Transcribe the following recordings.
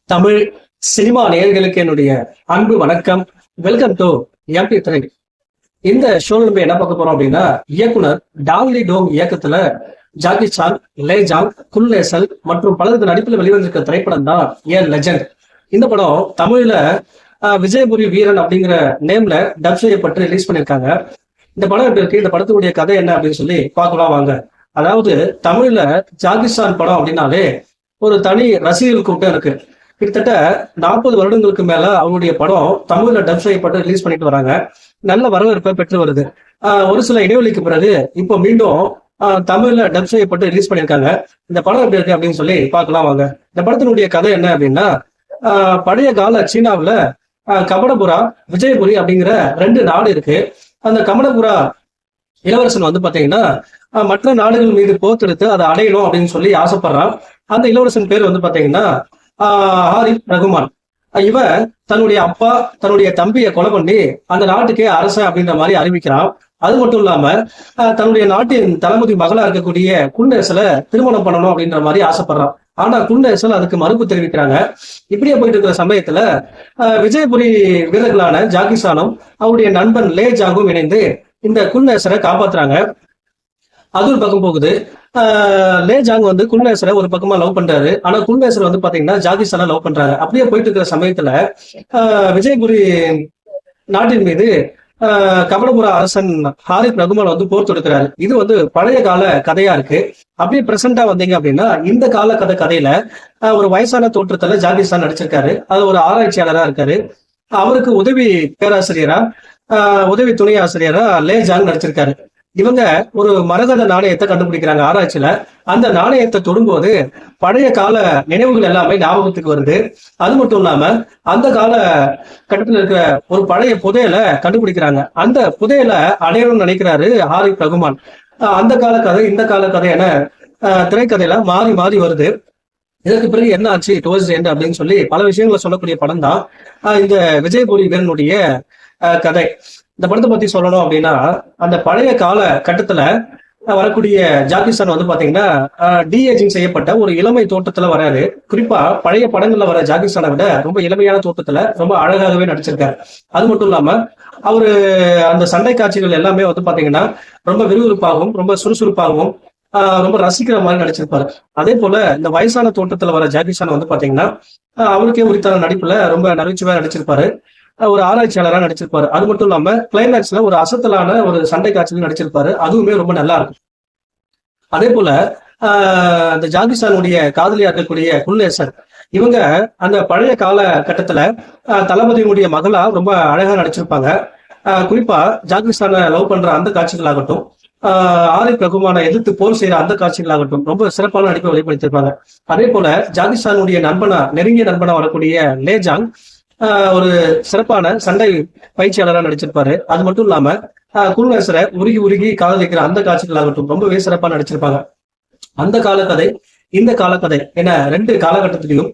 Tamil cinema நேயர்களுக்கு என்னுடைய அன்பு வணக்கம். வெல்கம் டு எம்பி திரை. இந்த ஷோல நம்ம என்ன பார்க்க போறோம் அப்படின்னா, இயக்குனர் டாங்லி டோங் இயக்கத்துல ஜாக்கி சான், லே ஜாங், குல்நேசல் மற்றும் பலருக்கு நடிப்பில் வெளிவந்திருக்க திரைப்படம் தான் ஏ லெஜண்ட். இந்த படம் தமிழ்ல விஜயபுரி வீரன் அப்படிங்கிற நேம்ல டப் செய்யப்பட்டு ரிலீஸ் பண்ணியிருக்காங்க. இந்த படம் எப்படி இருக்கு, இந்த படத்தினுடைய கதை என்ன அப்படின்னு சொல்லி பார்க்கலாம் வாங்க. அதாவது தமிழ்ல ஜாக்கி சான் படம் அப்படின்னாலே ஒரு தனி ரசிகர்கள் கூட்டம் இருக்கு. கிட்டத்தட்ட 40 வருடங்களுக்கு மேல அவங்களுடைய படம் தமிழ்ல டப் செய்யப்பட்டு ரிலீஸ் பண்ணிட்டு வராங்க. நல்ல வரவேற்பை பெற்று வருது. ஒரு சில இடைவெளிக்கு பிறகு இப்போ மீண்டும் தமிழ்ல டப் செய்யப்பட்டு ரிலீஸ் பண்ணியிருக்காங்க. இந்த படம் எப்படி இருக்கு அப்படின்னு சொல்லி பார்க்கலாம் வாங்க. இந்த படத்தினுடைய கதை என்ன அப்படின்னா, பழைய கால சீனாவுல கபடபுரா, விஜயபுரி அப்படிங்கிற 2 நாடு இருக்கு. அந்த கபடபுரா இளவரசன் வந்து பாத்தீங்கன்னா மற்ற நாடுகள் மீது போத்தெடுத்து அதை அடையணும் அப்படின்னு சொல்லி ஆசைப்படுறான். அந்த இளவரசன் பேர் வந்து பாத்தீங்கன்னா ஹாரித் ரகுமான். இவன் தன்னுடைய அப்பா தன்னுடைய தம்பியை கொலை பண்ணி அந்த நாட்டுக்கே அரசன் அப்படின்ற மாதிரி அறிவிக்கிறான். அது மட்டும் இல்லாம தன்னுடைய நாட்டின் தளபதி மகளா இருக்கக்கூடிய குல்நேசலை திருமணம் பண்ணணும் அப்படின்ற மாதிரி ஆசைப்படுறான். ஆனா குல்நேசல் அதுக்கு மறுப்பு தெரிவிக்கிறாங்க. இப்படியே போயிட்டு இருக்கிற சமயத்துல விஜயபுரி வீரர்களான ஜாக்கி சானும் அவருடைய நண்பன் லே ஜாங்கும் இணைந்து இந்த குல்நேசரை காப்பாத்துறாங்க. அது ஒரு பக்கம் போகுது. லே ஜாங் வந்து குல்நேசரை ஒரு பக்கமா லவ் பண்றாரு. ஆனா குல்நேசர் வந்து பாத்தீங்கன்னா ஜாக்கி சானை லவ் பண்றாங்க. அப்படியே போயிட்டு இருக்கிற சமயத்துல விஜயபுரி நாட்டின் மீது கபடபுரா அரசன் ஹாரித் ரகுமான் வந்து போர் தொடுக்கிறாரு. இது வந்து பழைய கால கதையா இருக்கு. அப்படியே பிரசண்டா வந்தீங்க அப்படின்னா, இந்த கால கதையில ஒரு வயசான தோற்றத்துல ஜாக்கி சான் நடிச்சிருக்காரு. அது ஒரு ஆராய்ச்சியாளரா இருக்காரு. அவருக்கு உதவி பேராசிரியரா உதவி துணை ஆசிரியரா லே ஜாங் நடிச்சிருக்காரு. இவங்க ஒரு மரகத நாணயத்தை கண்டுபிடிக்கிறாங்க ஆராய்ச்சியில. அந்த நாணயத்தை தொடும்போது பழைய கால நினைவுகள் எல்லாமே ஞாபகத்துக்கு வருது. அது மட்டும் இல்லாம அந்த கால கட்டத்துல இருக்கிற ஒரு பழைய புதையலை கண்டுபிடிக்கிறாங்க. அந்த புதையலை அடையணும்னு நினைக்கிறாரு ஹாரித் ரகுமான். அந்த கால கதை இந்த கால கதை என திரைக்கதையில மாறி மாறி வருது. இதற்கு பிறகு என்ன ஆச்சு டுவர்ட்ஸ் எண்ட் அப்படின்னு சொல்லி பல விஷயங்களை சொல்லக்கூடிய படம் தான் இந்த விஜயபுரி வீரனுடைய கதை. இந்த படத்தை பத்தி சொல்லணும் அப்படின்னா, அந்த பழைய கால கட்டத்துல வரக்கூடிய ஜாக்கி சான் வந்து பாத்தீங்கன்னா டிஏஜிங் செய்யப்பட்ட ஒரு இளமை தோட்டத்துல வராரு. குறிப்பா பழைய படங்கள்ல வர ஜாக்கி சானை விட ரொம்ப இளமையான தோட்டத்துல ரொம்ப அழகாகவே நடிச்சிருக்காரு. அது மட்டும் இல்லாம அவரு அந்த சண்டை காட்சிகள் எல்லாமே வந்து பாத்தீங்கன்னா ரொம்ப விறுவிறுப்பாகவும் ரொம்ப சுறுசுறுப்பாகவும் ரொம்ப ரசிக்கிற மாதிரி நடிச்சிருப்பாரு. அதே போல இந்த வயசான தோட்டத்துல வர ஜாக்கி சான் வந்து பாத்தீங்கன்னா அவருக்கே உரித்தான நடிப்புல ரொம்ப நகைச்சுவையா நடிச்சிருப்பாரு. ஒரு ஆராய்ச்சியாளராக நடிச்சிருப்பாரு. அது மட்டும் இல்லாம கிளைமேக்ஸ்ல ஒரு அசத்தலான ஒரு சண்டை காட்சியில் நடிச்சிருப்பாரு. அதுவுமே ரொம்ப நல்லா இருக்கும். அதே போல அந்த ஜாக்கி சானுடைய காதலியா இருக்கக்கூடிய குல்நேசர், இவங்க அந்த பழைய கால கட்டத்துல தளபதியினுடைய மகளா ரொம்ப அழகா நடிச்சிருப்பாங்க. குறிப்பா ஜாக்கி சானை லவ் பண்ற அந்த காட்சிகள் ஆகட்டும், ஆரித் ரகுமானை எதிர்த்து போர் செய்யற அந்த காட்சிகள் ஆகட்டும், ரொம்ப சிறப்பான நடிப்பை வெளிப்படுத்தியிருப்பாங்க. அதே போல ஜாக்கி சானுடைய நெருங்கிய நண்பனா வரக்கூடிய லே ஜாங் ஒரு சிறப்பான சண்டை பயிற்சியாளராக நடிச்சிருப்பாரு. அது மட்டும் இல்லாம குல்நேசரை உருகி உருகி காதலிக்கிற அந்த காட்சிகள் ஆகட்டும் ரொம்ப சிறப்பா நடிச்சிருப்பாங்க. அந்த காலக்கதை இந்த காலக்கதை என 2 காலகட்டத்திலையும்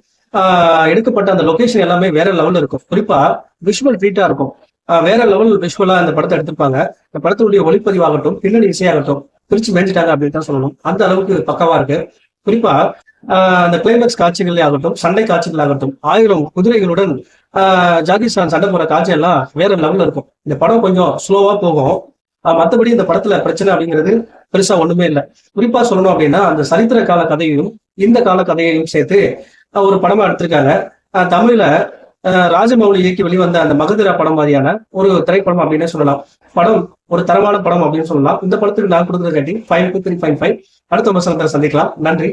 எடுக்கப்பட்ட அந்த லொகேஷன் எல்லாமே வேற லெவல்ல இருக்கும். குறிப்பா விஷுவல் ட்ரீட்டா இருக்கும். வேற லெவல் விஷுவலா இந்த படத்தை எடுத்திருப்பாங்க. இந்த படத்தினுடைய ஒளிப்பதிவாகட்டும் பின்னணி இசையாகட்டும் பிரிச்சு மேஞ்சிட்டாங்க அப்படின்னு தான் சொல்லணும். அந்த அளவுக்கு பக்கவா இருக்கு. குறிப்பா அந்த கிளைமேக்ஸ் காட்சிகள் ஆகட்டும் சண்டை காட்சிகள் ஆகட்டும் 1000 குதிரைகளுடன் ஜாக்கி சான் சண்டை போற காட்சி எல்லாம் வேற லெவல்ல இருக்கும். இந்த படம் கொஞ்சம் ஸ்லோவா போகும். மற்றபடி இந்த படத்துல பிரச்சனை அப்படிங்கிறது பெருசா ஒண்ணுமே இல்லை. குறிப்பா சொல்லணும் அப்படின்னா அந்த சரித்திர கால கதையையும் இந்த கால கதையையும் சேர்த்து ஒரு படமா எடுத்திருக்காங்க. தமிழ்ல ராஜமௌலி இயக்கி வெளிவந்த அந்த மகதிரா படம் மாதிரியான ஒரு திரைப்படம் அப்படின்னு சொல்லலாம். படம் ஒரு தரமான படம் அப்படின்னு சொல்லலாம். இந்த படத்துக்கு நான் கொடுக்குற ரேட்டிங் 5 to 3.5. அடுத்த விமர்சனத்தை சந்திக்கலாம். நன்றி.